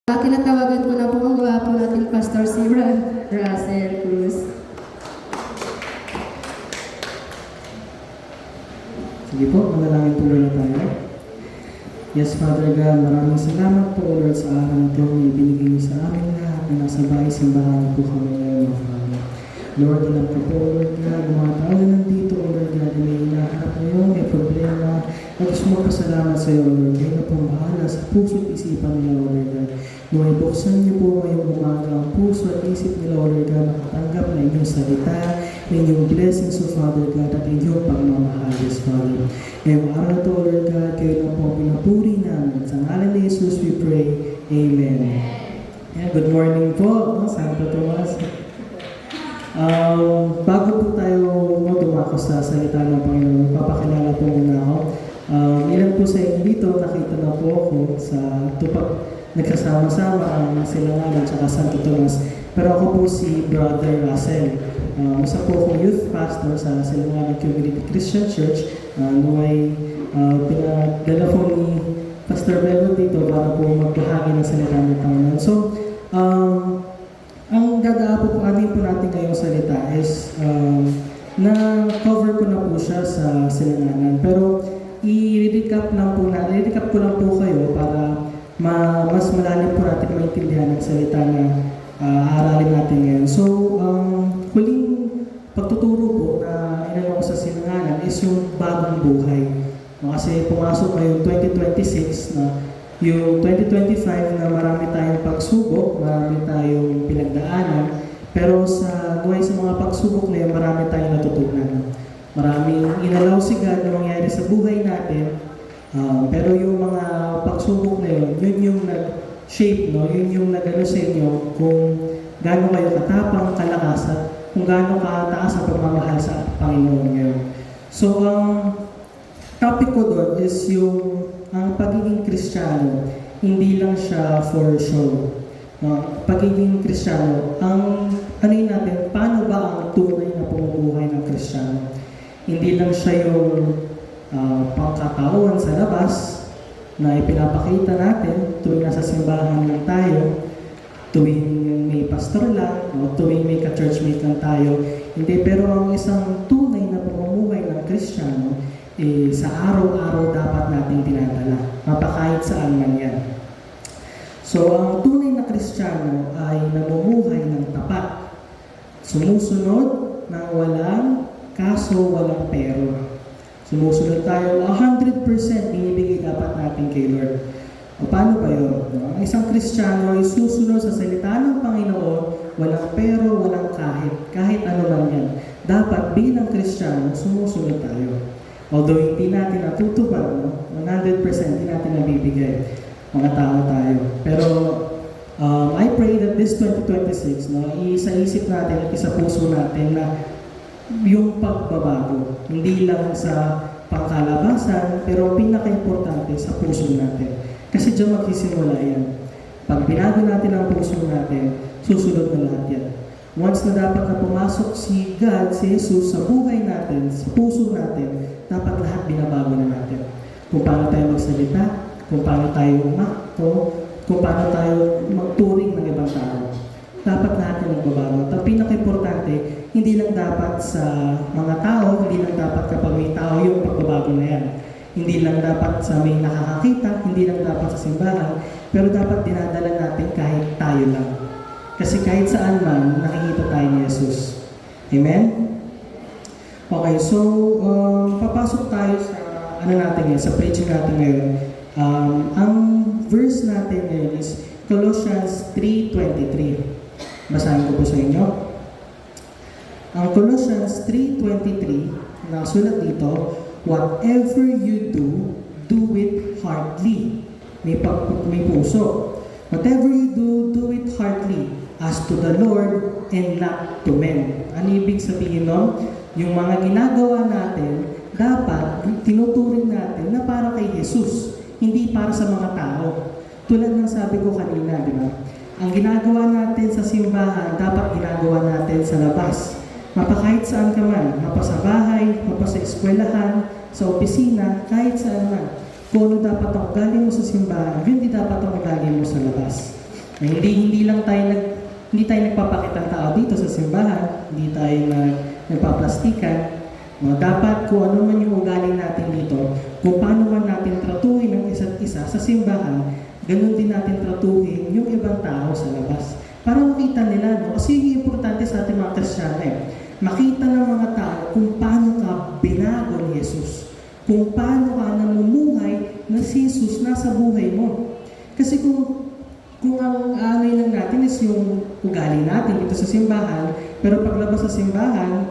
Tinatawagan ko na po ang gwapo nating Pastor si Russell Cruz. Sige po, manalangin po muna tayo. Yes, Father God, maraming salamat po, Lord, sa araw na ito na ibinigay niyo sa amin lahat na nasa bahay simbahan po kami ngayon, Father. Lord, alam ko po, Lord God, mga tao na nandito, Lord God, na may hinahanap ngayon, may problema. At gusto magpasalamat sa iyo, Lord. Kayo na pong bahala sa puso't isipan nila, Lord God. Nung ibuksan niyo po ngayong umaga ang puso at isip nila, Lord God, makatanggap na inyong salita, na inyong blessings, O Father God, at inyong pagmamahal, yes, Father. Ngayong araw na ito, Lord God, kayo na po ang pinapuri namin. Sa ngalan ni Jesus we pray. Amen. Yeah, good morning po, Santo Tomas. Bago po tayo dumako sa salita ng Panginoon, papakilala po muna ako. Ilan po sa inyo dito, nakita na po ako sa nagkasama-sama ang Silanganan at Santo Tomas. Pero ako po si Brother Russell. Isa po akong youth pastor sa Silanganan Community Christian Church. Naway pinadala po ni Pastor Bebo dito para po magbahagi ng salita ng Panginoon. So, ang gagaapo po atin po natin ngayong salita is na-cover ko na po siya sa Silanganan. Pero i-recap ko lang po kayo para mas malalim po natin maintindihan ang salita na aaralin natin ngayon. So, huling pagtuturo po na inano ko sa Silanganan is yung bagong buhay. Kasi pumasok ngayong 2026 na yung 2025 na marami tayong pagsubok, marami tayong pinagdaanan, pero sa mga pagsubok na yun, marami tayong natutunan. Maraming inalaw si God na mangyari sa buhay natin, pero yung mga pagsubok na yun, yun yung nag-shape, no? Yun yung nag-ano sa inyo kung gaano kayo katapang, kalakas, at kung gaano kataas ang pagmamahal sa Panginoon ngayon. So, topic ko doon is ang pagiging Kristiyano, hindi lang siya for show. Pagiging Kristiyano, ano yun natin, paano ba ang tunay na pamumuhay ng Kristiyano? Hindi lang siya yung pangkatauhan sa labas na ipinapakita natin tuwing nasa simbahan lang tayo, tuwing may pastor lang, o tuwing may ka-churchmate lang tayo. Hindi, pero ang isang tunay na pamumuhay ng Kristiyano, sa araw-araw dapat nating tinatala, mapakahit saan man yan. So, ang tunay na Kristiyano ay namumuhay ng tapat, sumusunod ng walang kaso, walang pero. Sumusunod tayo, 100% binibigay dapat natin kay Lord. O paano ba yun? Ang isang Kristiyano ay susunod sa salita ng Panginoon, walang pero, walang kahit ano man yan. Dapat bilang Kristiyano, sumusunod tayo. Although hindi natin natutupad, 100% hindi natin nabibigay, mga tao tayo. Pero I pray that this 2026, isa-isip natin at isa-puso natin na yung pagbabago, hindi lang sa pangkalabasan, pero pinaka-importante sa puso natin. Kasi diyan magsisimula yan. Pag binago natin ang puso natin, susunod na lahat yan. Once na dapat na pumasok si God, si Jesus sa buhay natin, sa puso natin, dapat lahat binabago na natin. Kung paano tayo magsalita, kung paano tayo umakto, kung paano tayo magturing ng ibang tao. Dapat lahat yung magbabago. At pinaka-importante, hindi lang dapat sa mga tao, hindi lang dapat kapag may tao yung pagbabago na yan. Hindi lang dapat sa may nakakakita, hindi lang dapat sa simbahan, pero dapat dinadala natin kahit tayo lang. Kasi kahit saan man, nakikita tayo ni Jesus. Amen? Okay, so papasok tayo sa natin ngayon, sa preaching natin ngayon. Ang verse natin ngayon is Colossians 3:23. Basahin ko po sa inyo. Ang Colossians 3:23, nakasulat dito, whatever you do, do it heartily. May puso. Whatever you do, do it heartily, as to the Lord and not to men. Ano ibig sabihin nun? Yung mga ginagawa natin, dapat tinuturing natin na para kay Jesus, hindi para sa mga tao. Tulad ng sabi ko kanina, di ba? Ang ginagawa natin sa simbahan, dapat ginagawa natin sa labas. Mapakahit saan ka man, mapa sa bahay, mapa sa eskwelahan, sa opisina, kahit saan man. Kung ano dapat ang ugali mo sa simbahan, hindi dapat ang ugali mo sa labas. Na hindi tayo nagpapakita ng tao dito sa simbahan, hindi tayo nagpaplastikan. No, dapat kung ano man yung ugali natin dito, kung paano man natin tratuhin ang isa't isa sa simbahan, ganun din natin tratuhin yung ibang tao sa labas. Para makita nila, no? Kasi yung importante sa ating mga Kristiyano makita ng mga tao kung paano ka binago ni Jesus. Kung paano ka namumuhay na si Jesus nasa buhay mo. Kasi kung ang lang natin is yung ugali natin dito sa simbahan, pero paglabas sa simbahan,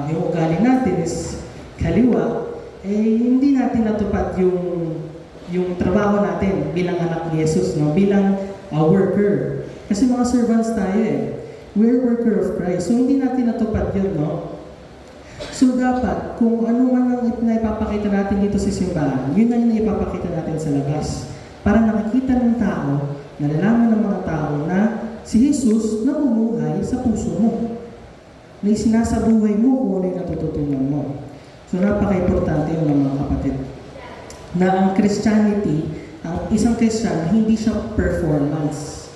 yung ugali natin is kaliwa, hindi natin natupad yung trabaho natin bilang anak ni Jesus, no? Bilang worker. Kasi mga servants tayo We're worker of Christ. So hindi natin natupad yun, no? So dapat, kung ano man ang ipapakita natin dito sa simbahan, yun ang ipapakita natin sa labas. Para nakikita ng tao, nalalaman ng mga tao na si Jesus namumuhay sa puso mo. Na isinasabuhay mo kung ano yung natututunan mo. So napaka-importante yun ng mga kapatid. Na ang Christianity, ang isang Christian, hindi siya performance.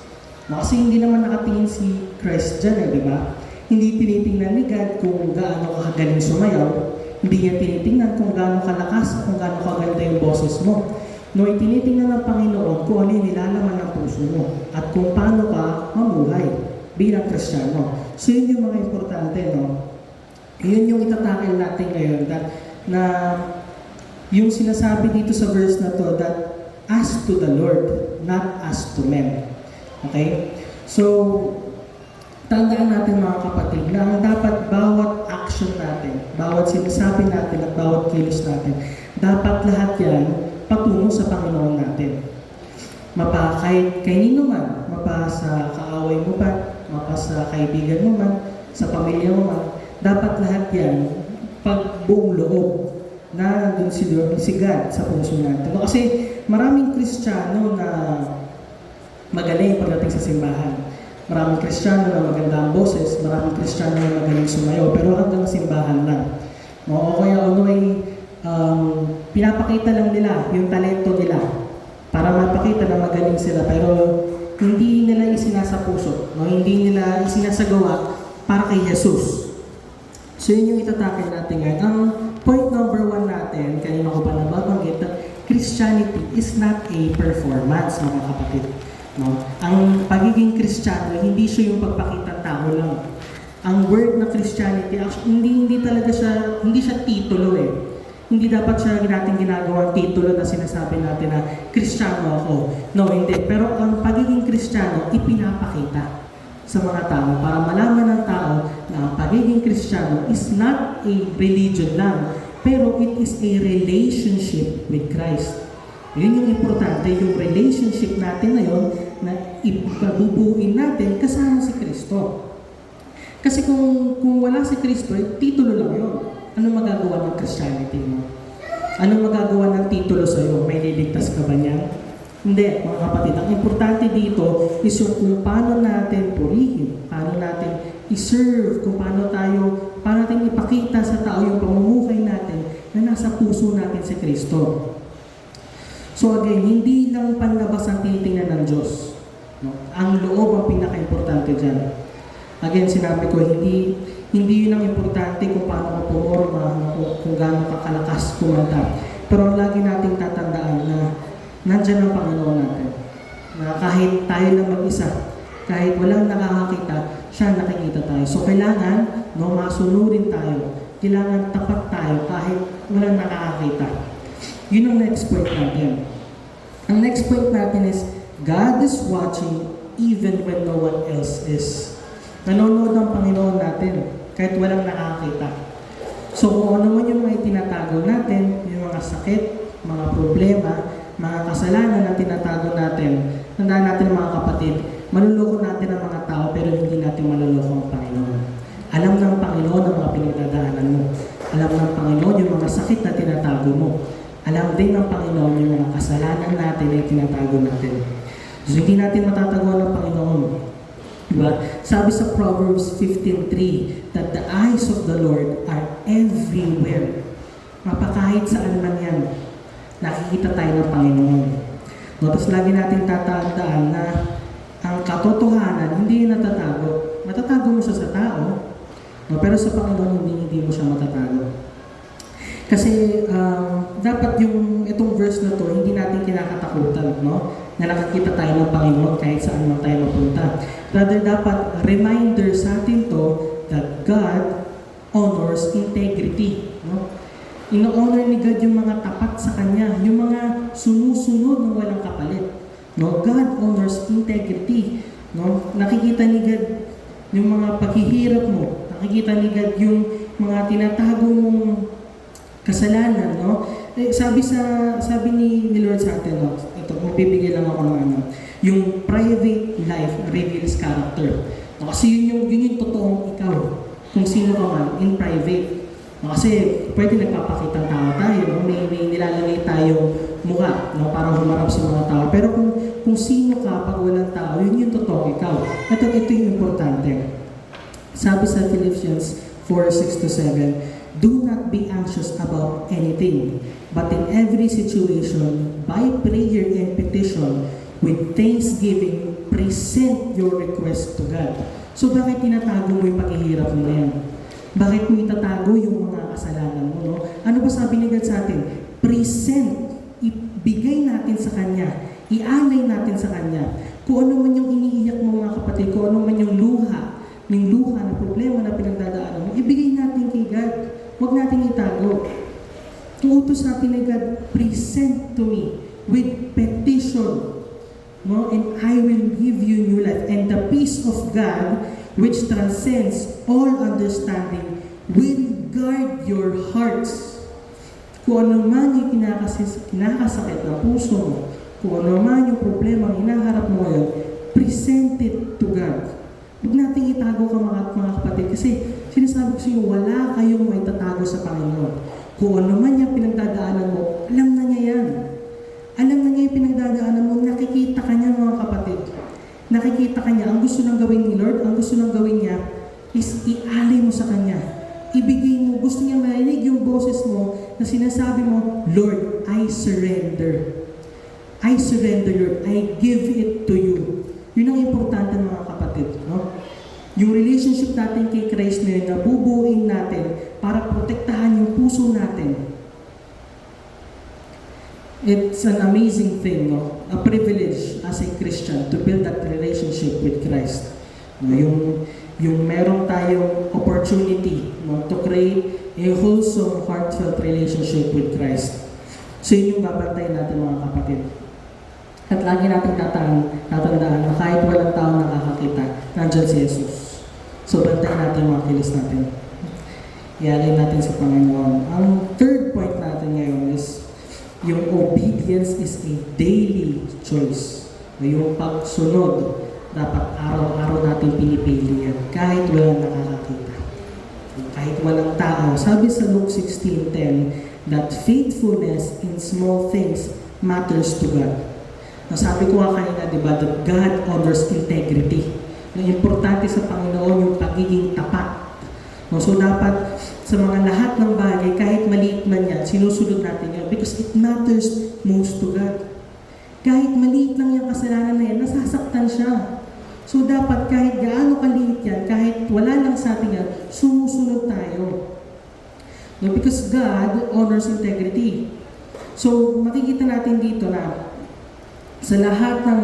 Kasi hindi naman nakatingin si Christ dyan, di ba? Hindi tinitingnan ni God kung gaano ka kagaling sumayaw. Hindi niya tinitingnan kung gaano kalakas, kung gaano kaganda yung boses mo. No, tinitingnan ng Panginoon kung ano yung nilalaman ng puso mo at kung paano ka mamuhay bilang Kristiyano. So yun yung mga importante, no? Yun yung itatakil natin ngayon na yung sinasabi dito sa verse na to, that as to the Lord, not as to men. Okay? So, tandaan natin mga kapatid na ang dapat bawat action natin, bawat sinasabi natin at bawat kilos natin, dapat lahat yan patungo sa Panginoon natin. Mapa kahit kanino man, mapa sa kaaway mo pa, mapa sa kaibigan mo man, sa pamilya mo man, dapat lahat yan pagbuong loob na nandun si God sa puso natin. Kasi maraming Kristiyano na magaling pagdating sa simbahan. Maraming Kristiyano na maganda ang boses, maraming Kristiyano na magaling sumayaw, pero hanggang simbahan lang. O kaya pinapakita lang nila yung talento nila para mapakita na magaling sila, pero hindi nila isinasapuso, hindi nila isinasagawa para kay Jesus. So yun yung itatakil natin ngayon. Ang point number 1 natin, kanina ko pa nababanggit, Christianity is not a performance, mga kapatid. No? Ang pagiging Kristiyano, hindi siya yung pagpakita tao lang. Ang word na Christianity, actually, hindi siya titulo Hindi dapat siya natin ginagawang titulo na sinasabi natin na Kristiyano ako. No, hindi. Pero ang pagiging Kristiyano, ipinapakita sa mga tao para malaman ng tao na ang pagiging Kristiyano is not a religion lang, pero it is a relationship with Christ. Yun yung importante, yung relationship natin na yun na ipabubuin natin kasama si Kristo. Kasi kung wala si Kristo, titulo lang yun. Anong magagawa ng Christianity mo? Anong magagawa ng titulo sa'yo? May liligtas ka ba niyan? Hindi, mga kapatid. Ang importante dito is yung kung paano natin purihin, paano natin i-serve, kung paano natin ipakita sa tao yung pamumuhay natin na nasa puso natin si Kristo. So again, hindi lang panlabas ang tinitingnan ng Diyos. No? Ang loob ang pinaka-importante dyan. Again, sinabi ko, hindi yun ang importante kung paano ka pumorma, kung gaano ka kalakas kumanta. Pero lagi nating tatandaan na nandyan ang Panginoon natin. Na kahit tayo lang mag-isa, kahit walang nakakakita, siya nakikita tayo. So kailangan, masunurin tayo. Kailangan tapat tayo kahit walang nakakakita. Yun ang next point natin. Ang next point natin is, God is watching even when no one else is. Nanonood ang Panginoon natin kahit walang nakakita. So kung ano man yung mga tinatago natin, yung mga sakit, mga problema, mga kasalanan na tinatago natin, tandaan natin mga kapatid, maluloko natin ang mga tao pero hindi natin maluloko ang Panginoon. Alam ng Panginoon ang mga pinagdadaanan mo. Alam ng Panginoon yung mga sakit na tinatago mo. Alam din ng Panginoon yung mga kasalanan natin na tinatago natin. So hindi natin matatago ng Panginoon. Diba? Sabi sa Proverbs 15:3 that the eyes of the Lord are everywhere. Mapakahit saan man yan, nakikita tayo ng Panginoon. Tapos lagi natin tatandaan na ang katotohanan, hindi yan natatago. Matatago mo siya sa tao, no? Pero sa Panginoon, hindi mo siya matatago. Kasi dapat itong verse na to, hindi natin kinakatakutan, no? Na nakikita tayo ng Panginoon kahit saan man tayo mapunta. Rather, dapat reminder sa atin to that God honors integrity, no? Ino-honor ni God yung mga tapat sa Kanya, yung mga sumusunod ng walang kapalit. No? God honors integrity. No? Nakikita ni God yung mga paghihirap mo. Nakikita ni God yung mga tinatago mong kasalanan. No? Sabi ni Lord sa atin, no? Ito, magbibigay lang ako ng yung private life reveals character. No? Kasi yun yung totoong ikaw. Kung sino ka man, in private. No, kasi pwede nagpapakitang tao tayo, may nilalagay tayong mukha, no, para humarap sa mga tao. Pero kung sino ka pag walang tao, yun yung totoo ikaw. Ito yung importante. Sabi sa Philippians 4:6-7, do not be anxious about anything, but in every situation, by prayer and petition, with thanksgiving, present your request to God. So bakit tinatago mo yung paghihirap mo na yan? Bakit mo itatago yung mga kasalanan mo, no? Ano ba sabi ni God sa atin? Present. Ibigay natin sa Kanya. Ialay natin sa Kanya. Kung ano man yung iniiyak mo mga kapatid, kung ano man yung luha na problema na pinagdadaanan mo, ibigay natin kay God. Huwag natin itago. Tuutos natin ni God, present to me with petition. No? And I will give you new life. And the peace of God, which transcends all understanding, will guard your hearts. Kung ano man yung kinakasakit ng puso mo, kung ano man yung problema ang hinaharap mo ngayon, present it to God. Huwag natin itago ka mga kapatid, kasi sinasabi ko sa inyo, wala kayong may tatago sa Panginoon. Kung ano man yung pinagdadaanan mo, alam na niya yan. Alam na niya yung pinagdadaanan mo, nakikita ka niya mga kapatid. Nakikita ka niya, ang gusto nang gawin ni Lord, ang gusto nang gawin niya is ialay mo sa Kanya. Ibigay mo, gusto niya marinig yung boses mo na sinasabi mo, Lord, I surrender. I surrender, Lord. I give it to you. Yun ang importante mga kapatid. No? Yung relationship natin kay Christ na yun, nabubuuin natin para protektahan yung puso natin. It's an amazing thing, no? A privilege as a Christian to build that relationship with Christ. No? Yung meron tayong opportunity, no, to create a wholesome, heartfelt relationship with Christ. So yun yung babantayan natin mga kapatid. At lagi natin tatandaan na kahit walang tao nakakakita, nandyan si Jesus. So bantayan natin mga kilos natin. Ialay natin sa Panginoon. Ang third point natin ngayon is yung obedience is a daily choice. Yung pagsunod, dapat araw-araw natin pinipili yan. Kahit walang nakakakita. Kahit walang tao. Sabi sa Luke 16:10, that faithfulness in small things matters to God. Nasabi ko nga kanina, di ba, that God honors integrity. Yung importante sa Panginoon yung pagiging tapat. So dapat sa mga lahat ng bagay, kahit maliit man yan, sinusunod natin yan because it matters most to God. Kahit maliit lang yung kasalanan na yan, nasasaktan siya. So dapat kahit gaano kaliit yan, kahit wala lang sa atin yan, sumusunod tayo. No, because God honors integrity. So makikita natin dito na sa lahat ng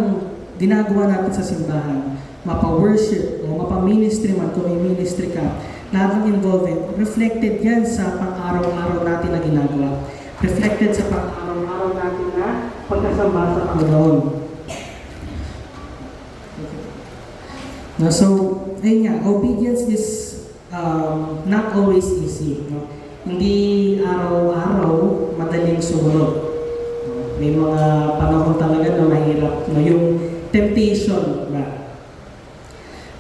ginagawa natin sa simbahan, mapa-worship o mapa-ministry man kung may ministry ka, laging involved, reflected yan sa pang-araw-araw natin na ginagawa. Reflected sa pang-araw-araw natin na pagkasama sa Panginoon. No, so, ayun nga, obedience is not always easy. No? Hindi araw-araw madaling sumunod. May mga panahon talaga na mahirap. No? Yung temptation ba?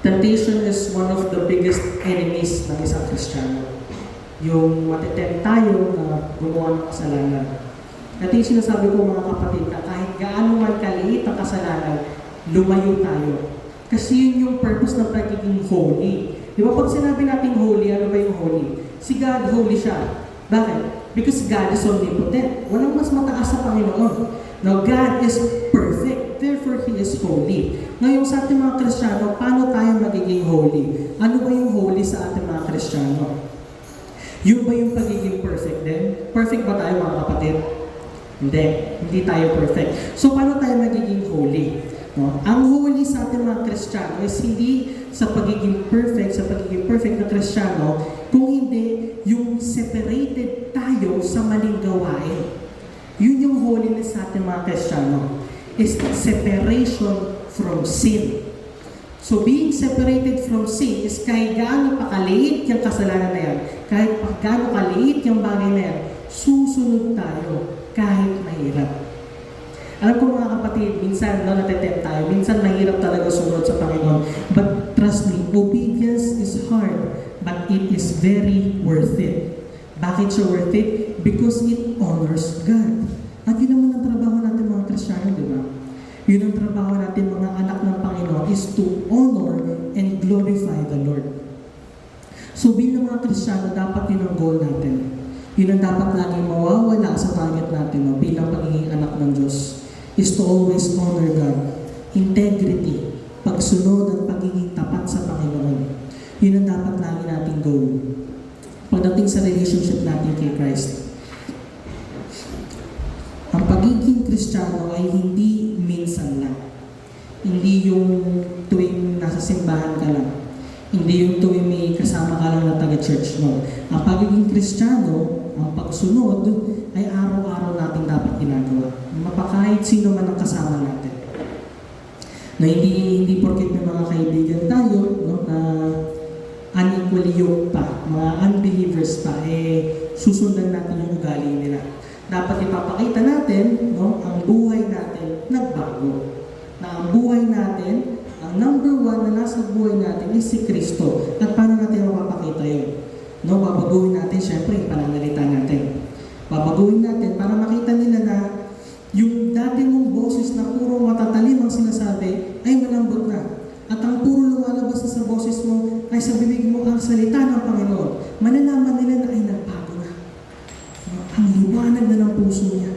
Temptation is one of the biggest enemies ng isang Kristiyano. Yung matitempt tayo na gumawa ng kasalanan. At yung sinasabi ko mga kapatid na kahit gaano man kaliit ang kasalanan, lumayo tayo. Kasi yun yung purpose ng pagiging holy. Di ba pag sinabi natin holy, ano ba yung holy? Si God, holy siya. Bakit? Because God is omnipotent. Walang mas mataas sa Panginoon. Now, God is perfect. therefore He is holy. Ngayon sa ating mga Kristiyano, paano tayo magiging holy? Ano ba yung holy sa ating mga Kristiyano? Yung ba yung pagiging perfect din? Perfect ba tayo mga kapatid? Hindi tayo perfect. So paano tayo magiging holy? No? Ang holy sa ating mga Kristiyano is hindi sa pagiging perfect na Kristiyano, kung hindi yung separated tayo sa maling gawain. Yun yung holiness sa ating mga Kristiyano, is separation from sin. So being separated from sin is kahit gaano pa kaliit yung kasalanan na yan, kahit pa gaano kaliit yung bagay na yan, susunod tayo kahit mahirap. Alam ko mga kapatid, minsan natetempt tayo, minsan mahirap talaga sumunod sa Panginoon. But trust me, obedience is hard, but it is very worth it. Bakit siya worth it? Because it honors God. At yun naman ang trabaho natin mga Kristiyano, di ba? Yun ang trabaho natin mga anak ng Panginoon is to honor and glorify the Lord. So bilang mga Kristiyano, dapat yun ang goal natin. Yun ang dapat laging mawawala sa target natin bilang pagiging anak ng Diyos is to always honor God. Integrity, pagsunod at pagiging tapat sa Panginoon. Yun ang dapat lagi nating goal. Pagdating sa relationship natin kay Christ. Ang pagiging Kristiyano ay hindi minsan lang. Hindi yung tuwing nasa simbahan ka lang. Hindi yung tuwing may kasama ka lang na taga-church mo. Ang pagiging Kristiyano, ang pagsunod, ay araw-araw natin dapat ginagawa. Mapakahit sino man ang kasama natin. Na hindi porket may mga kaibigan tayo, no, na unequally yoked pa, mga unbelievers pa, susundan natin yung ugali nila. Dapat ipapakita natin, no, ang buhay natin nagbago. Na ang buhay natin, ang number one na nasa buhay natin is si Kristo. At paano natin mapapakita yun? No, babaguhin natin, syempre, yung pananalita natin. Babaguhin natin para makita nila na yung dati mong boses na puro matatalim ang sinasabi ay malambot na. At ang puro lumalabas na sa boses mo ay sa bibig mo ang salita ng Panginoon. Malalaman nila na ay nagbago na. No, ang liwanag na ng puso niya.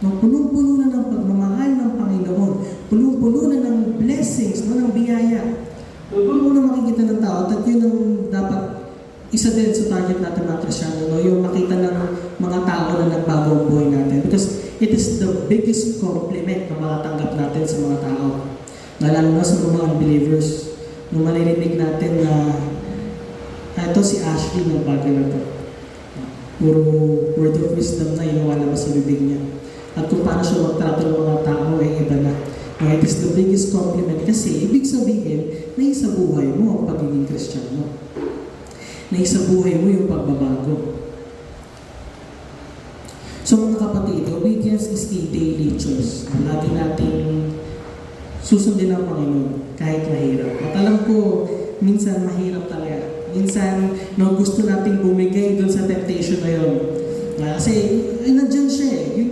No, punong-puno na ng pagmamahal ng Panginoon. Punong-puno na ng blessings, no, ng biyaya. Puno na makikita ng tao at yun ang dapat isa din sa target natin mga Kristiyano, no? Yung makita ng mga tao na nagbago ang buhay natin. Because it is the biggest compliment na matatanggap natin sa mga tao. Lalo na sa mga unbelievers. Nung maririnig natin na ito si Ashley nagbago na to. Puro word of wisdom na inuwalabas sa bibig niya. At kung paano siya magtrato ng mga tao ay iba na. It is the biggest compliment kasi ibig sabihin na isa buhay mo ang pagiging Kristiyano. Na isa buhay mo yung pagbabago. So mga kapatid, obedience is a daily choice. Lagi nating susundin ang Panginoon kahit mahirap. At alam ko, minsan mahirap talaga. Minsan, no, gusto nating bumigay doon sa temptation na yun. Kasi, nandiyan siya eh. Yun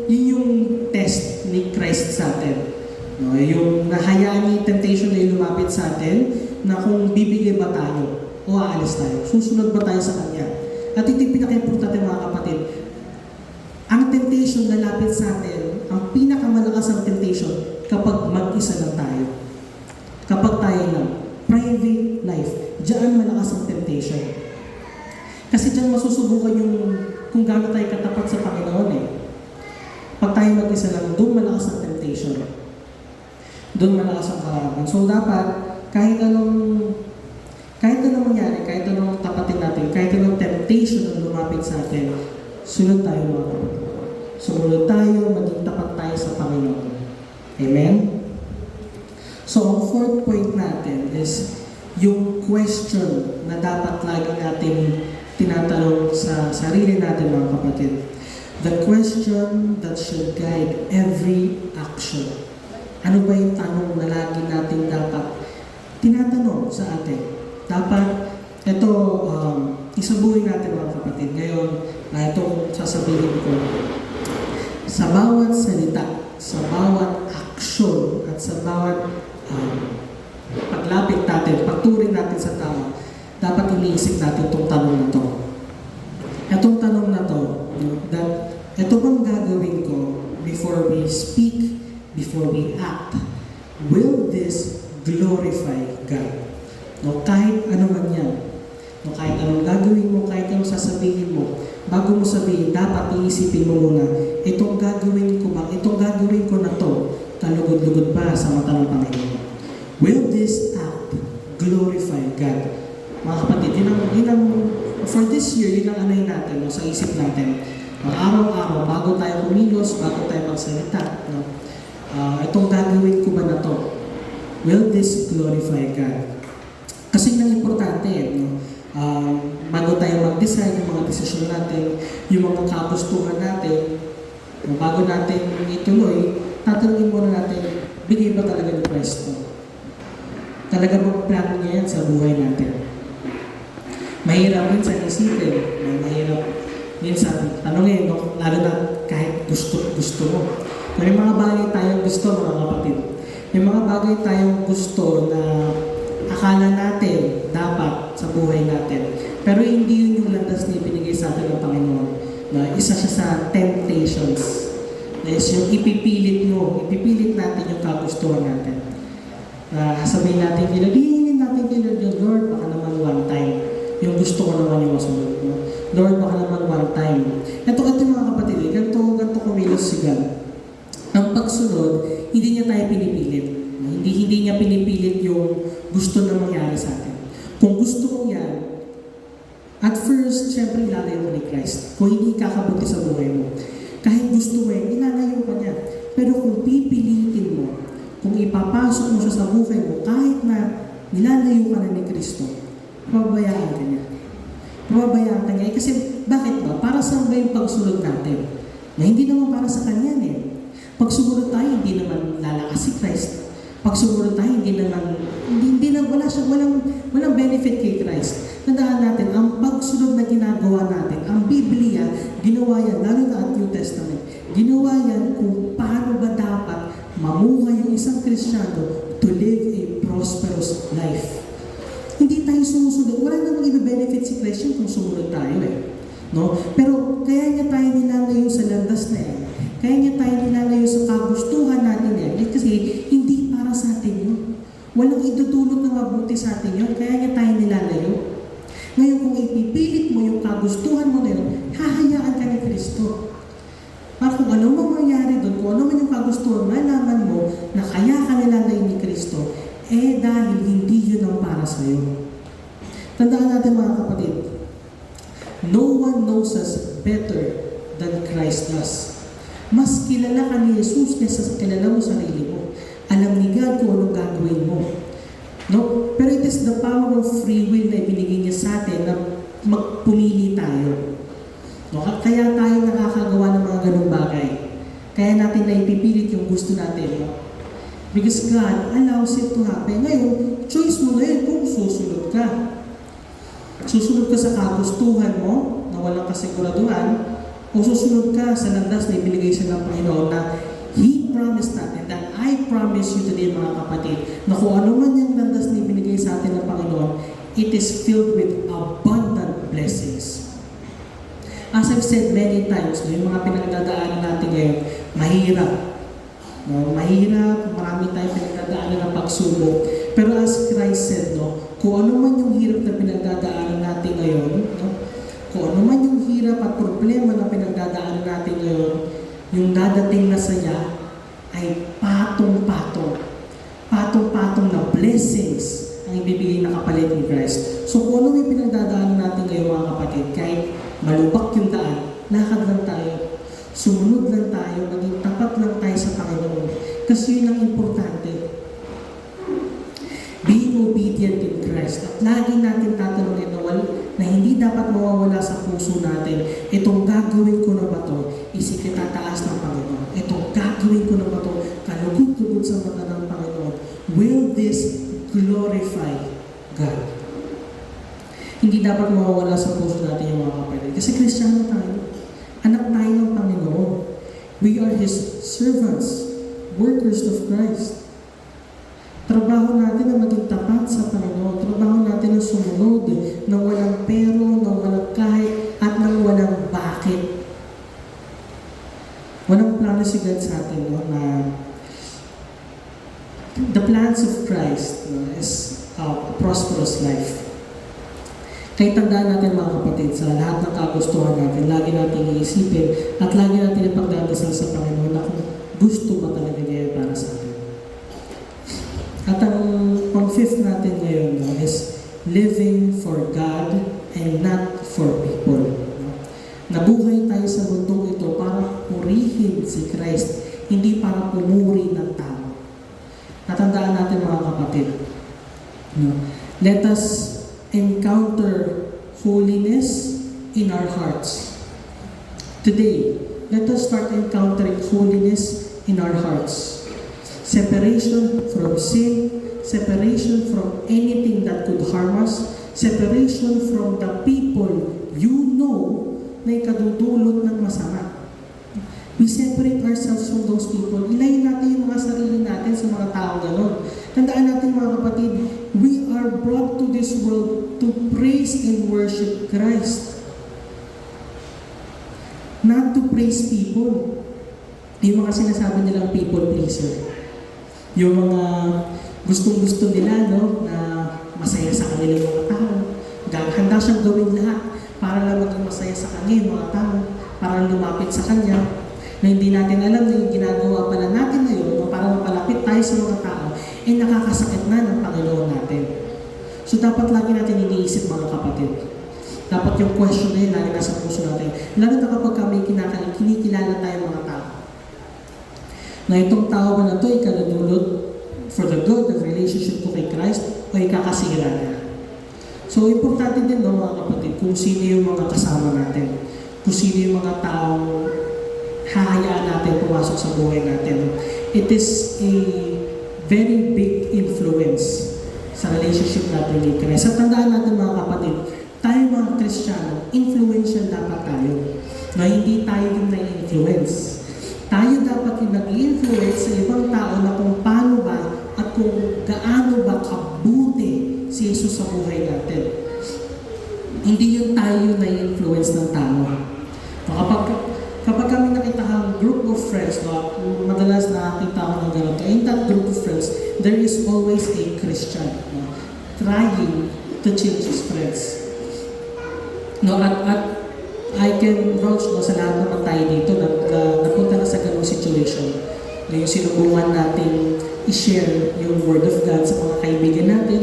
yung test ni Christ sa atin. No, yung nahayaan ni temptation na lumapit sa atin na kung bibigay ba tayo o aalis tayo. Susunod ba tayo sa Kanya? At ito yung pinaka-importante mga kapatid. Ang temptation na lapit sa atin, ang pinakamalakas ang temptation kapag mag-isa lang tayo. Kapag tayo lang, private life, diyan malakas ang temptation. Kasi diyan masusubukan yung kung gaano tayo katapat sa Panginoon eh. Pag tayo mag-isa lang, doon malakas ang temptation. Doon malakas ang kalaban. So dapat, kahit anong mangyari, kahit anong tapatin natin, kahit anong temptation na lumapit sa atin, sunod tayo mga kapatid. Sumunod tayo, maging tapat tayo sa Panginoon. Amen? So, ang fourth point natin is yung question na dapat lagi natin tinatanong sa sarili natin mga kapatid. The question that should guide every action. Ano ba yung tanong na lagi natin dapat tinatanong sa atin? Dapat, ito, isabuhin natin mga kapatid. Ngayon, itong sasabihin ko, sa bawat salita, sa bawat action, at sa bawat paglapit natin, pagturing natin sa tao, dapat iniisip natin itong tanong na to. Itong tanong na to, that ito bang gagawin ko before we speak before we act, will this glorify God? No, kahit ano man yan. No, kahit anong gagawin mo, kahit anong sasabihin mo, bago mo sabihin, dapat iisipin mo muna, itong gagawin ko na to, kalugod-lugod ba sa mata ng Panginoon? Will this act glorify God? Mga kapatid, for this year, yun ang ano'y natin, no, sa isip natin. Araw-araw, bago tayo kumilos, bago tayo magsalita, no, itong gagawin ko ba na to? Will this glorify God? Kasi nang importante, no? Bago tayo mag-decide, yung mga desisyon natin, yung mga kagustuhan natin, bago natin ituloy, tatanungin muna natin, bigay ba talaga ni Kristo? Talaga bang plano niya yan sa buhay natin? Mahirap minsan isipin, mahirap minsan tanongin, no? Lalo na kahit gusto mo. May mga bagay tayong gusto, mga kapatid. May mga bagay tayong gusto na akala natin dapat sa buhay natin. Pero hindi yun yung landas na ibinigay sa atin ng Panginoon. Na isa siya sa temptations. Na is yung ipipilit natin yung kagustuhan natin. Sabihin natin, hihingin natin kay Lord, baka naman one time. Yung gusto ko naman yung masunod mo. Lord, baka naman one time. Ito mga kapatid, ganito kumilos si God. Ang pagsunod, hindi niya tayo pinipilit. Hindi niya pinipilit yung gusto na mangyari sa atin. Kung gusto mo yan, at first, syempre ilalayo mo ni Christ. Kung hindi kakabuti sa buhay mo. Kahit gusto mo yan, ilalayo ka niya. Pero kung pipilitin mo, kung ipapasok mo siya sa buhay mo, kahit na nilalayo ka na ni Kristo, pababayaan ka niya. Pababayaan ka niya. Kasi bakit ba? Para saan ba yung pagsunod natin? Na hindi naman para sa Kanya eh. Pag sumunod tayo, hindi naman lalakas si Christ. Pag sumunod tayo, walang benefit kay Christ. Tandaan natin, ang pagsunod na ginagawa natin, ang Biblia, ginawa yan, lalo na at New Testament, ginawa yan kung paano ba dapat mamuhay yung isang Kristiyano to live a prosperous life. Hindi tayo sumusunod. Wala namang i-benefit si Christ kung sumunod tayo eh. No? Pero kaya niya tayo nilalayo sa landas na yan. Kaya niya tayo nilalayo sa kagustuhan natin yan. Kasi hindi para sa atin yun. Walang idudulot na mabuti sa atin yun. Kaya niya tayo nilalayo. Ngayon kung ipipilit mo yung kagustuhan mo na yun, hahayaan ka ni Kristo. Para kung ano mang mangyari doon, kung ano man yung kagustuhan, malaman mo na kaya ka nilalayo ni Kristo, dahil hindi yun ang para sa'yo. Tandaan natin mga kapatid, no one knows us better than Christ does. Mas kilala ka ni Jesus kaysa sa kilala mo sarili mo. Alam ni God kung anong gagawin mo. No? Pero it is the power of free will na ibinigay niya sa atin na magpumili tayo. No? Kaya tayo nakakagawa ng mga ganung bagay. Kaya natin na ipipilit yung gusto natin. No? Because God allows it to happen. Ngayon, choice mo na yun kung susunod ka. Susunod ka sa kagustuhan mo na walang kasiguraduhan, o susunod ka sa landas na ibinigay sa ng Panginoon na He promised that, and that I promise you today mga kapatid, na kung ano man yung landas na ibinigay sa atin ng Panginoon, it is filled with abundant blessings. As I've said many times, yung mga pinagdadaanan natin ngayon, mahirap. No? Mahirap, marami tayong pinagdadaanan ng pagsubok. Pero as Christ said, no, kung ano man yung hirap na pinagdadaanan natin ngayon, no, kung ano man yung hirap at problema na pinagdadaanan natin ngayon, yung dadating na saya ay patong-patong na blessings ang ibibigay na kapalit ni Christ. So kung ano may pinagdadaanan natin ngayon mga kapatid, kahit malubak yung daan, lakad lang tayo, sumunod lang tayo, maging tapat lang tayo sa Panginoon. Kasi yun ang importante. Being obedient in Christ. At lagi natin tatanungin na hindi dapat mawawala sa puso natin, itong gagawin ko na ba ito, isikitataas ng Panginoon. Itong gagawin ko na ba ito, kalugod-lugod sa mata ng Panginoon. Will this glorify God? Hindi dapat mawawala sa puso natin yung mga kapatid. Kasi Kristiyano tayo. Anak tayo ng Panginoon. We are His servants, workers of Christ. Trabaho natin na maging tapat sa Panginoon. Trabaho natin na sumunod na walang pero, na walang kahit, at na walang bakit. Walang plano si God sa atin, no, na The plans of Christ is a prosperous life. Kaya tandaan natin mga kapatid, sa lahat ng kagustuhan natin, lagi natin iisipin at lagi natin ipagdadasal sa Panginoon na kung gusto ba talaga niya para sa atin. At ang pang-fifth natin ngayon is living for God and not for people. Nabuhay tayo sa mundong ito para purihin si Christ, hindi para pumuri ng tao. Natandaan natin mga kapatid, let us encounter holiness in our hearts. Today, let us start encountering holiness in our hearts. Separation from sin, separation from anything that could harm us, separation from the people you know na ikadudulot ng masama. We separate ourselves from those people. Ilayin natin yung mga sarili natin sa mga tao gano'n. Tandaan natin mga kapatid, we are brought to this world to praise and worship Christ. Not to praise people. Yung mga sinasabi nilang people pleaser. Yung mga gustong-gusto nila, no, na masaya sa kanilang mga tao. Handa siyang gawin lahat para lang maging masaya sa kanya mga tao, para lumapit sa kanya, na hindi natin alam na yung ginagawa pala natin ngayon, para mapalapit tayo sa mga tao, nakakasakit na ng Panginoon natin. So dapat lagi natin iniisip mga kapatid. Dapat yung question na yun, lagi nasa puso natin. Lalo na kapag kami kinikilala tayo mga tao. Na itong tao ba na ito, ikanadulot for the good of relationship ko kay Christ, o ikakasira niya. So importante din no, mga kapatid, kung sino yung mga kasama natin. Kung sino yung mga taong hahayaan natin pumasok sa buhay natin. It is a very big influence sa relationship natin ni Christ. At tandaan natin mga kapatid, tayo mga Kristiyano, influential dapat tayo. Na hindi tayo yung na-influence. Tayo dapat yung nag-influence sa ibang tao na kung paano ba at kung gaano ba kabuti si Jesus sa buhay natin. Hindi yung tayo yung na-influence ng tao. Kapag kami nakita ang group of friends, no, madalas nakakita ko ng ganito, in that group of friends, there is always a Christian no, trying to change his friends. No, at I can vouch no, sa lahat naman tayo dito na napunta na sa ganung situation. No, yung sinubukan natin i-share yung Word of God sa mga kaibigan natin,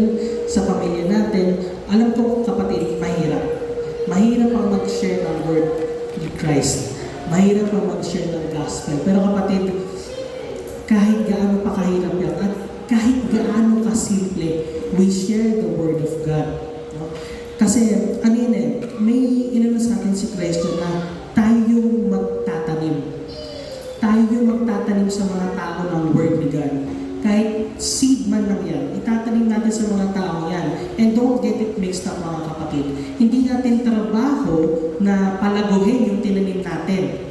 sa pamilya natin. Alam ko kapatid, mahirap. Mahirap ang mag-share ng Word ni Christ. Mahirap ang mag-share ng gospel. Pero kapatid, kahit gaano pa kahirap yan, at kahit gaano kasimple, we share the Word of God. No? Kasi, ano yun may inano sa atin si Christ na tayo magtatanim. Tayo magtatanim sa mga tao ng Word ni God. Kahit seed man lang yan, itatanim natin sa mga tao yan. And don't get it mixed up mga kapatid. Hindi natin trabaho na palaguhin yung tinanim natin.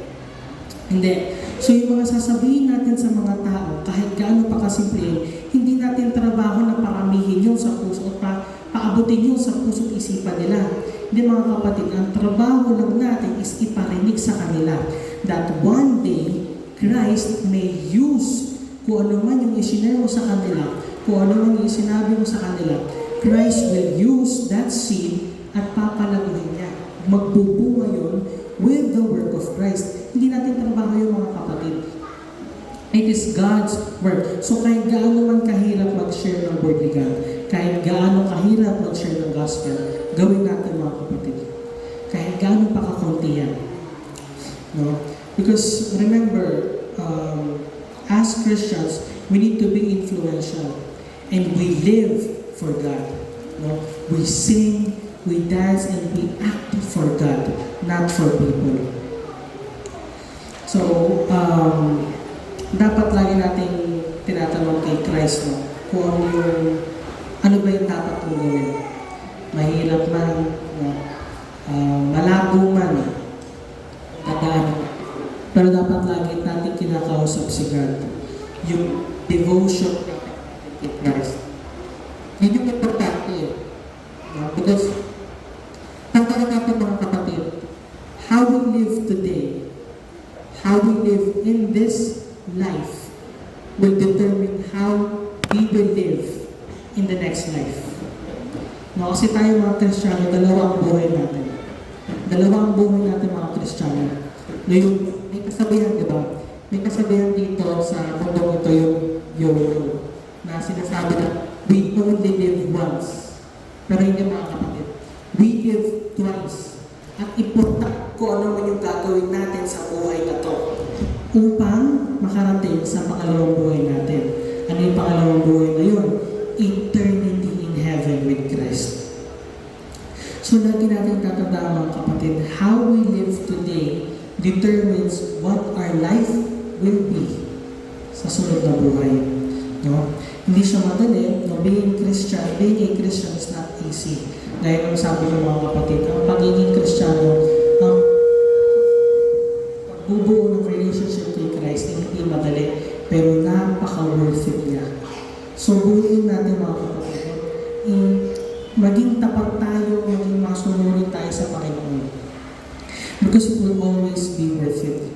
Hindi. So yung mga sasabihin natin sa mga tao, kahit gaano pa kasimple, hindi natin trabaho na paramihin yung sa puso at paabutin yung sa puso at isipan nila. Hindi mga kapatid, ang trabaho lang natin is iparinig sa kanila that one day, Christ may use kung ano man yung isinare mo sa kanila, kung ano man yung sinabi mo sa kanila, Christ will use that seed at papalaguhin niya. Magbubunga yun with the work of Christ. Hindi natin trabaho yung mga kapatid. It is God's work. So kahit gaano man kahirap mag-share ng Word ni God, kahit gaano kahirap mag-share ng gospel, gawin natin mga kapatid. Kahit gaano pa kakunti yan. No? Because remember, as Christians, we need to be influential. And we live for God. No? We sing, we dance, and we act for God, not for people. So, dapat lagi nating tinatanong kay Christ, no? Kung ano ba yung dapat kong gawin. Mahirap man, no? Malabo man, pero dapat lagi natin kinakausap si God. Yung devotion kay Christ. Yun yung importante. Because, tanda natin mga kapatid, how we live today, how we live in this life, will determine how we will in the next life. No, kasi tayo mga Kristiyano, dalawa ang buhay natin. Dalawa ang buhay natin mga Kristiyano. Ngayon, may kasabihan, di ba? May kasabihan dito sa mundong ito yung YOLO, na sinasabi na we only live once. Pero hindi mga kapatid. We live twice. At important kung ano man yung gagawin natin sa buhay na to upang makarating sa pangalawang buhay natin. Ano yung pangalawang buhay na yun? Eternity in heaven with Christ. So lagi natin tatandaan mga kapatid, how we live today determines what our life will be sa sunod na buhay. No? Hindi siya madali. No? Being a Christian is not easy. Dahil ang sabi ng mga kapatid, ang pagiging Kristiyano, ang pagbubuo ng relationship kay Christ, hindi madali, pero napaka-worth it niya. So, buuin natin mga kapatid, maging tapat tayo, maging masunurin tayo sa Panginoon. Because it will always be worth it.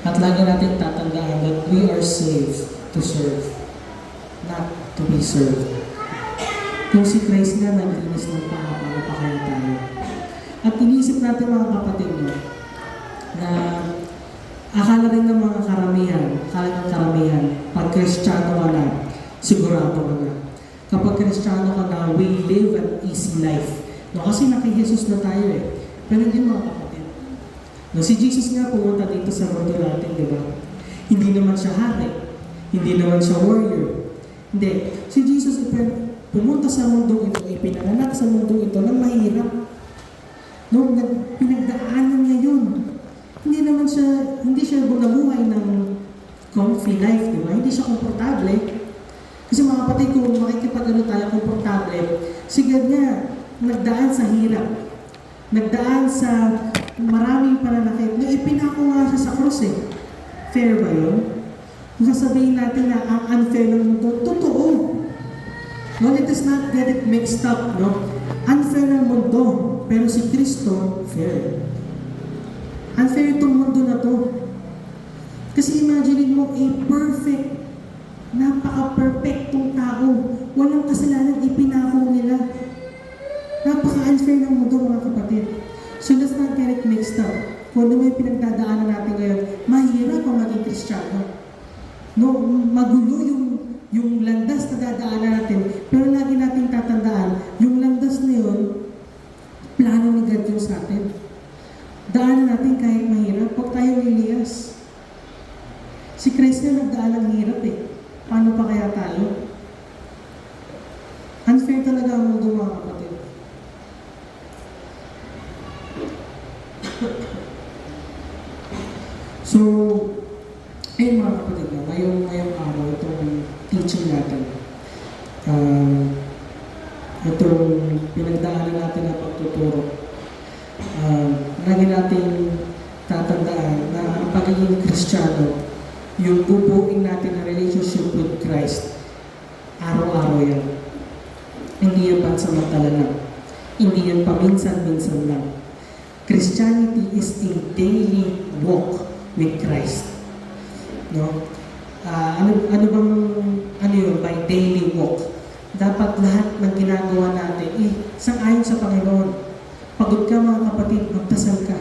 At lagi natin tatandaan that we are saved to serve, not to be served. Kung si Christ na naglinis ng paano pa kaya tayo. At inisip natin mga kapatid mo, na akala rin ng mga karamihan, pag Kristiyano ka na, sigurado ka na. Kapag Kristiyano ka na, we live an easy life. No, kasi naki-Jesus na tayo eh. Pero hindi mga kapatid. No, si Jesus nga pumunta dito sa mundo natin, di ba? Hindi naman siya hari. Hindi naman siya warrior. Hindi. Si Jesus pumunta sa mundo ito, ipinanganak sa mundo ito na mahirap. No, pinagdaanan niya yun. Hindi siya bumabuhay ng comfy life, di ba? Hindi siya komportable. Kasi mga kapatid, kung makikipag-ano tayo komportable, sigad nga, nagdaan sa hirap. Nagdaan sa maraming pananakit. Na ipinako nga siya sa krus eh. Fair ba yun? Kung sasabihin natin na ang unfair ng mundo, totoo. No, let us not get it mixed up, no? Unfair ng mundo, pero si Kristo, fair. Unfair itong mundo na to. Kasi imagine mo, a perfect, napaka-perfectong tao, walang kasalanan, ipinako nila. Napaka-unfair ng mundo, mga kapatid. So let's not get it mixed up. Kung ano may pinagdadaanan natin ngayon, mahirap ang maging Kristiyano. No, magulo yung landas na dadaanan natin. Pero lagi natin tatandaan, yung landas na yun, plano ni God yung sa atin. Daanan natin kahit mahirap, huwag tayong Elias. Si Christ na nagdaan ng hirap eh. Paano pa kaya tayo? Unfair talaga ang mundo, mga kapatid. So, ayun mga kapatid na, ngayong araw, itong teaching natin, itong pinagdaanan natin na pagtuturo, lagi natin tatandaan na ang pagiging Kristiyano, yung bubuin natin na relationship with Christ, araw-araw yan. Hindi yan pansamantala lang. Hindi yan paminsan-minsan lang. Christianity is a daily walk with Christ. No? Ano yun? By daily walk. Dapat lahat ng ginagawa natin, sang-ayon sa Panginoon. Pagod ka mga kapatid, magdasal ka.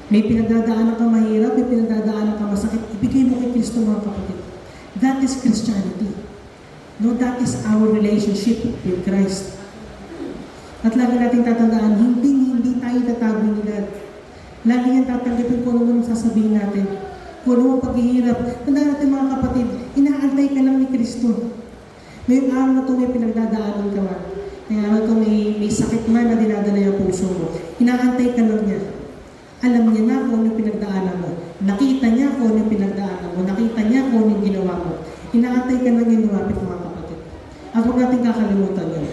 May pinagdadaanan ka mahirap, may pinagdadaanan ka masakit, ibigay mo kay Kristo mga kapatid. That is Christianity. No, that is our relationship with Christ. At lagi natin tatandaan, hindi tayo tatabi ni God. Lagi yan tatanggapin kung ano sasabihin natin. Kung ano paghihirap. Tandaan natin mga kapatid, inaantay ka lang ni Kristo. Ngayong araw na ito may pinagdadaanan ka man. Ngayong araw na ito may sakit man na dinadala yung puso mo. Inaantay ka lang niya. Alam niya na kung ano pinagdaanan mo. Nakita niya kung ano pinagdaanan mo. Nakita niya kung ano ginawa mo. Inaantay ka lang yung lumapit mga kapatid. At huwag natin kakalimutan yun.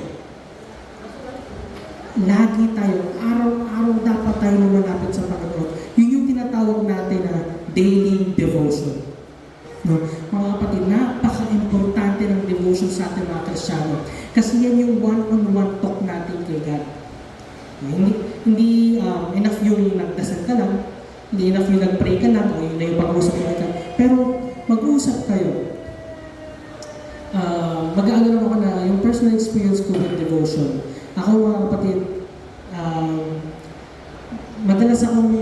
Lagi tayo, araw-araw dapat tayo lumalapit sa Panginoon. Yun yung tinatawag natin na daily devotion. No? Mga kapatid, napaka-importante ng devotion sa ating mga Kristiyano. Kasi yan yung one-on-one talk natin kay God. Hindi enough yung nagdasal ka lang, hindi enough yung nag-pray ka lang, o yung pag-usap ka. Pero mag-uusap kayo. Mag-aalala ako na yung personal experience ko with devotion. Ako mga kapatid, madalas akong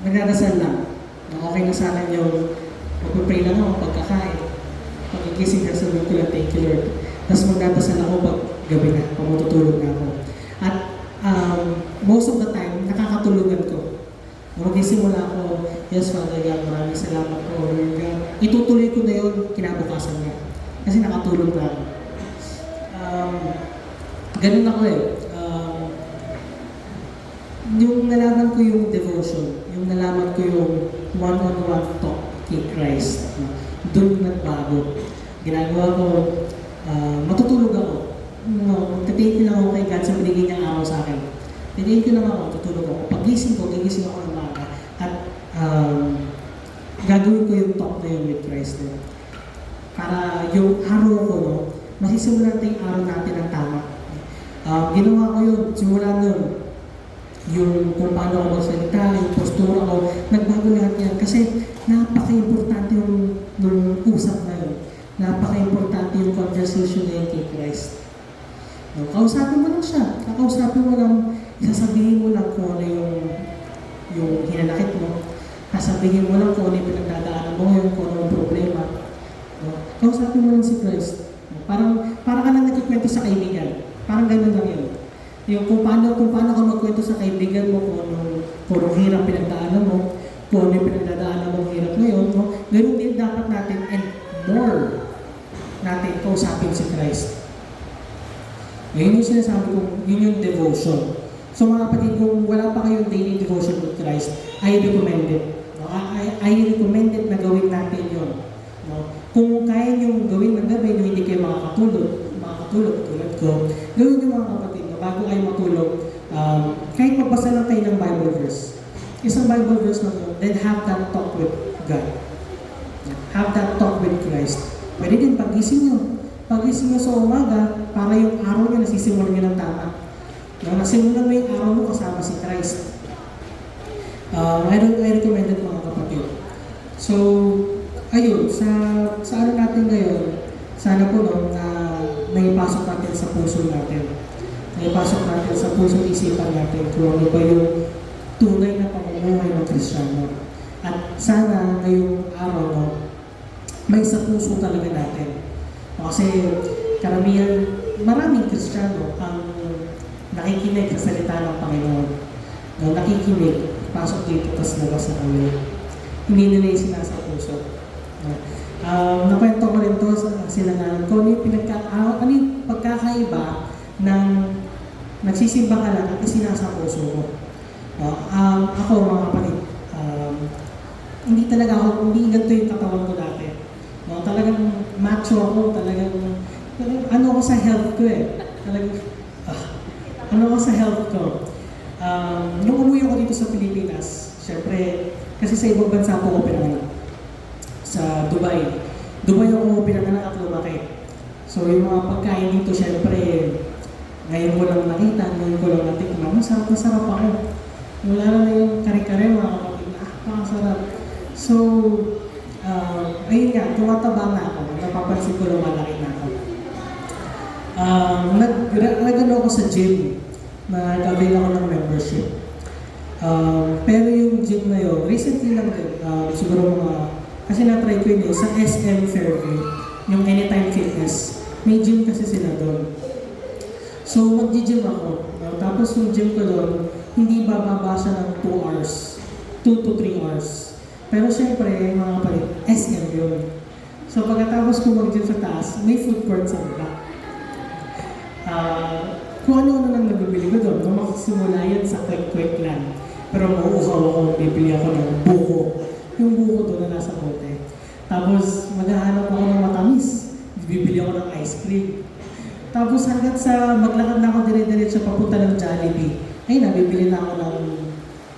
nagdarasal lang. Okay na sana yung magpapray lang ako pagkakain. Pagkigising ka sabihin ko lang, thank you Lord. Tapos magdadasal ako pag gabi na, pag matutulog na ako. At most of the time, nakakatulugan ko. Magsisimula ako, yes Father God, maraming salamat po, Lord God. Itutuloy ko na yun, kinabukasan niya. Kasi nakatulog na ako. Ganun ako eh. Yung nalaman ko yung devotion, yung nalaman ko yung one-on-one talk kay Christ, doon nagbago. Ginagawa ko, matutulog ako. Magtatake lang ako kay God sa binigay niyang araw sa akin. Titake lang ako, tutulog ako. Pagising ko, gigising ako ng maga. At gagawin ko yung talk na yun with Christ. Para yung araw ko, masisimulan natin yung araw natin ng tama. Ginawa ko yun, simula nun, yung kung paano ako magsalita, yung postura ko, nagbago lahat yan. Kasi napaka-importante yung usap na yun. Napaka-importante yung conversation na yun kay Christ. Kausapin mo lang siya. Kakausapin mo lang, sasabihin mo lang kung ano yung hinanakit mo. Sasabihin mo lang kung ano yung pinagdadaanan mo ngayon, kung ano yung problema. Kausapin mo lang si Christ. Parang ka lang nagkikwento sa kaibigan. Parang ganun lang yun. Yung kung paano ka magkwento sa kaibigan mo, kung anong hirap pinagdaanan mo, kung ano yung pinagdadaanan mo hirap ngayon, ganun din dapat natin and more natin kausapin si Christ. Ngayon yung sinasabi ko, yun yung devotion. So mga kapatid, kung wala pa kayong daily devotion with Christ, I recommend it. I recommend it na gawin natin yun. Kung kaya nyo gawin ng gabi, hindi kayo makakatulog tulad ko, gawin nyo mga kapatid, bago kayo matulog, kahit magbasa lang tayo ng Bible verse. Isang Bible verse na yun, then have that talk with God. Have that talk with Christ. Pwede din pagising nyo. Pagising nyo sa umaga, para yung araw nyo nasisimulan nyo ng tama. Nasimulan mo yung araw mo kasama si Christ. I recommend it mga kapatid. So, ayun, sa ano natin ngayon, sana po na naipasok natin sa puso natin. Naipasok natin sa puso isipan natin kung ano ba yung tunay na pamumuhay ng Kristiyano. At sana ngayong araw may sa puso talaga natin. Kasi karamihan, maraming Kristiyano ang nakikinig sa salita ng Panginoon. Nakikinig, pasok dito, tapos labas sa kanya. Hindi nila yung sinasa puso. Nakwento ko rin to sa silanganan ko, ano yung pagkakaiba ng nagsisimba ka lang at isinasa puso ko. Ako mga kapatid, hindi ganito yung katawan ko dati. Talagang macho ako, talagang ano ako sa health ko eh. Ano ako sa health ko. Nung umuwi ako dito sa Pilipinas, syempre, kasi sa ibang bansa po ako pinanganak. Sa Dubai. Dubai ako pinanganak at lumaki. So yung mga pagkain dito, syempre, ngayon ko lang nakita, ngayon ko lang natikman. Masarap na sarap ako. Wala na yung kare-kare, mga kapatid na, makasarap. So, ayun nga, tumataba na ako. Napapansin ko lang malaki na ako. Nag-ano ako sa gym. Nag-avail ako ng membership. Pero yung gym na yun, recently lang din, siguro kasi na-try ko yun sa SM Fairview, yung Anytime Fitness. May gym kasi sila doon. So, mag-gym ako. Tapos yung gym ko doon, hindi bababa siya ng 2 hours. 2 to 3 hours. Pero syempre, mga kapatid, SM yun. So, pagkatapos ko mag-gym sa taas, may food court sa baba. Kung ano-ano lang nabibili ko doon, magsisimula yan sa quick lang. Pero mauuhaw ako, bibili ako ng buko. Yung buko doon na nasa bote. Tapos, maghahanap ako ng matamis. Bibili ako ng ice cream. Tapos hanggang sa maglakad na ako dire-diretso papunta ng Jollibee, ay nabibili na ako ng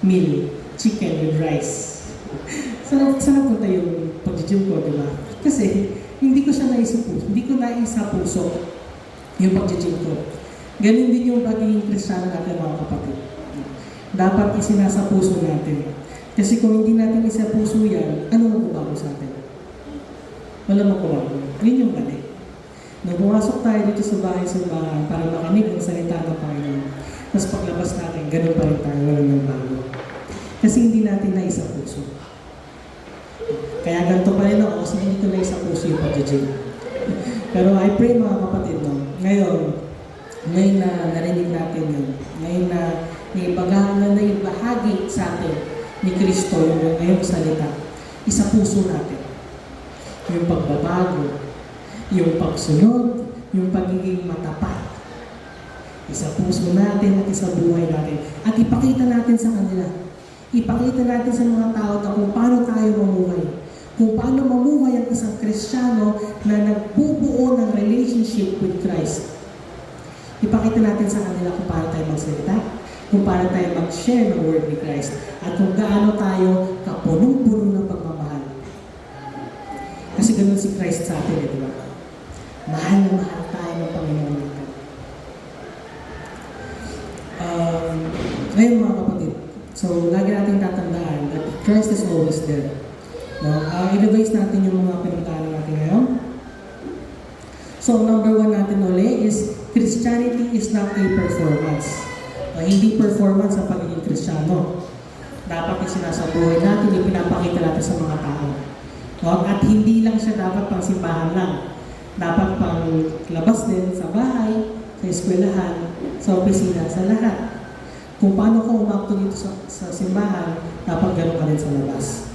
meal, chicken with rice. Sarap punta yung pag-gym ko, di ba? Kasi hindi ko naisa puso yung pag-gym ko. Ganun din yung pagiging Kristiyano natin mga kapatid. Dapat isinasa puso natin. Kasi kung hindi natin isa puso yan, ano magbabago sa atin? Wala magbabago. Yun yung mali. Nung pumasok tayo dito sa bahay-simbahan para makinig ng salita ng Panginoon, tapos paglabas natin, ganun pa rin tayo, wala nang bago. Kasi hindi natin na isa puso. Kaya ganito pa rin ako, kasi hindi ko na isa puso yung pag-gym. Pero I pray mga kapatid, no? Ngayon na narinig natin yun, ngayon na naibahagi sa atin ni Kristo yung ngayong salita, isa puso natin. Yung pagbabago, yung pagsunod, yung pagiging matapat. Isa puso natin at isa buhay natin. At ipakita natin sa kanila. Ipakita natin sa mga tao na kung paano tayo mamuhay. Kung paano mamuhay ang isang Kristiyano na nagbubuo ng relationship with Christ. Ipakita natin sa kanila kung paano tayo magsalita, kung paano tayo mag-share ng word ni Christ, at kung gaano tayo kapunong-puno ng pagmamahal. Kasi ganun si Christ sa atin, di ba? Mahal na mahal tayo ng Panginoon natin. Ngayon mga kapatid, so lagi natin tatandaan that Christ is always there. No? I-revise natin yung mga pinuntahan natin ngayon. So number 1 natin uli is Christianity is not a performance. Hindi performance ang pagiging Kristiyano. Dapat yung sinasabuhay natin, yung pinapakita natin sa mga tao. No? At hindi lang siya dapat pang simbahan lang. Dapat pang labas din sa bahay, sa eskwelahan, sa opisina, sa lahat. Kung paano ka umakto dito sa simbahan, dapat gano'n ka rin sa labas.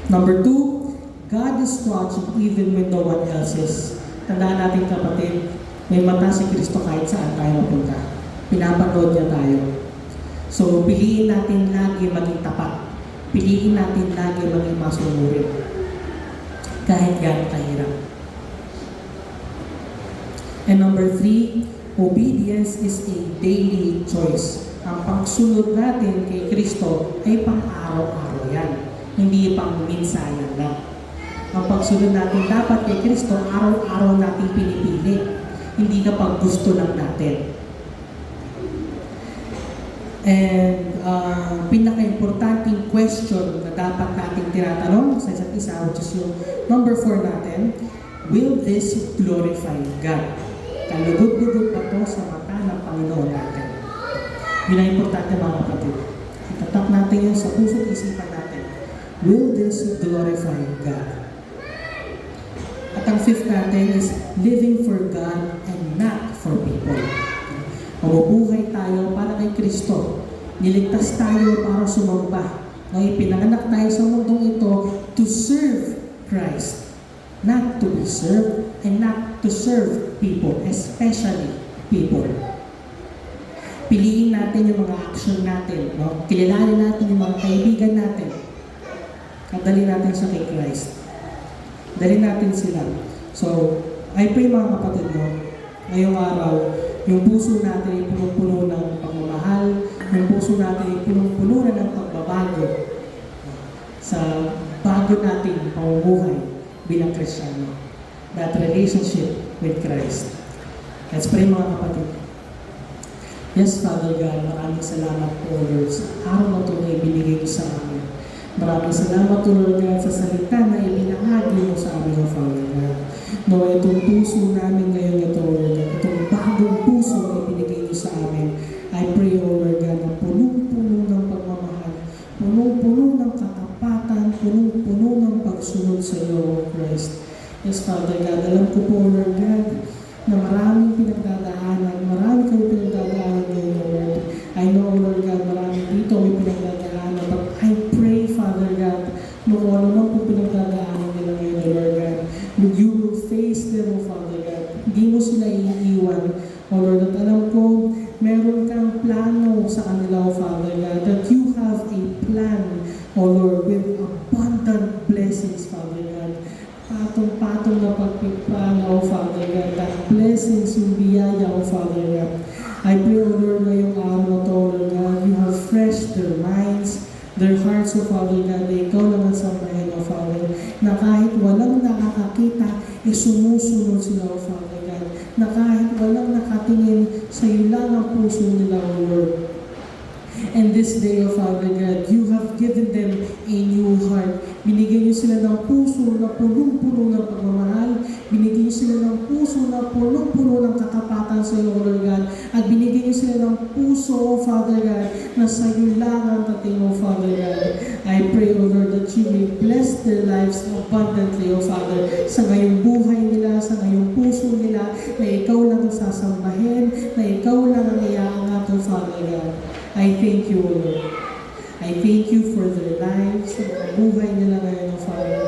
Number 2, God is watching even when no one else is. Tandaan natin kapatid, may mata si Kristo kahit saan tayo mapunta. Pinapanood niya tayo. So, piliin natin lagi maging tapat. Piliin natin lagi maging masunurin. Kahit gano'n kahirap. And number 3, obedience is a daily choice. Ang pagsunod natin kay Kristo ay pang-araw-araw yan. Hindi pang minsanan lang. Ang pagsunod natin dapat kay Kristo, araw-araw natin pinipili. Hindi kapag gusto lang natin. And pinaka-importanting question na dapat natin tinatanong sa isa't isa, which is yung number 4 natin, will this glorify God? Kalugod-lugod pa to sa mata ng Panginoon natin. Yun ang importante mga kapatid. Itatak natin yun sa puso't isipan natin. Will this glorify God? At ang 5th natin is living for God and not for people. Mabubuhay tayo para kay Kristo. Niligtas tayo para sumamba. Ngayon, pinanganak tayo sa mundong ito to serve Christ. Not to be served and not to serve people, especially people. Piliin natin yung mga action natin. No? Kilalanin natin yung mga kaibigan natin. At dali natin sa kay Christ. Dali natin sila. So, I pray mga kapatid mo, ngayong araw, yung puso natin ay punong-puno ng pagmamahal, yung puso natin ay punong-puno na ng pagbabago sa bago nating pamumuhay bilang Kristiyano. That relationship with Christ. Let's pray mga kapatid. Yes, Father God, maraming salamat po, Lord, sa araw na ito na ibinigay ko sa amin. Maraming salamat po, Lord God, sa salita na ibinahagi mo sa amin, Father God. No, itong puso namin ngayon ito, Lord God, itong bagong puso na ibinigay mo sa amin, I pray, Lord God, na punong-puno ng pagmamahal, punong-puno ng katapatan, punong-puno ng pagsunod sa iyo, Christ. Yes, Father God, alam ko po, Lord God, na maraming pinagdadaanan, marami kami pinagdadaanan ngayon, Lord. I know, Lord God, maraming dito may pinagdadaanan, but I pray, Father God, nung ano man po pinagdadaanan nila ngayon, Lord God, you will face them, oh Father God. Hindi mo sila iiwan, oh Lord, at alam ko, meron kang plano sa kanila, oh Father God, that you have a plan, oh Lord, with abundant blessings, Father God. Patong-patong na pagpipala, O Father God, that blessings yung biyaya, O Father God. I pray, O Lord, ngayong araw na to, Lord God, you have refreshed their minds, their hearts, O Father God, na ikaw naman sa bayan, O Father, na kahit walang nakakakita, sumusunod sila, O Father God, na kahit walang nakatingin, sa iyo lang ang puso nila, O Lord. And this day, O Father God, you have given them a new heart. Binigyan niyo sila ng puso na punong-puno ng pagmamahal. Binigyan niyo sila ng puso na punong-puno ng katapatan sa iyo, Lord God. At binigyan niyo sila ng puso, O Father God, na sa iyo lang ang tating, O Father God. I pray, O Lord, that you may bless their lives abundantly, O Father, sa ngayong buhay nila, sa ngayong puso nila, na ikaw lang ang sasambahin, na ikaw lang ang iaangat, O Father God. I thank you, O Lord. I thank you for their lives, sa mga buhay nila ngayon, O Father.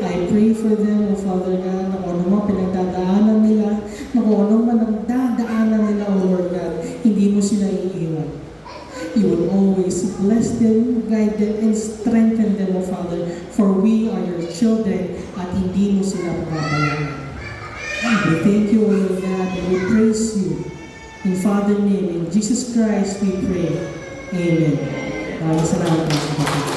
I pray for them, O Father God, na kung ano man pinagdadaanan nila, na kung ano man ang dadaanan nila, O Lord God, hindi mo sila iiwan. You will always bless them, guide them, and strengthen them, O Father, for we are your children at hindi mo sila pababayaan. We thank you, O Lord God, and we praise you. In Father's name, in Jesus Christ we pray. Amen. Maraming salamat po sa kapatid.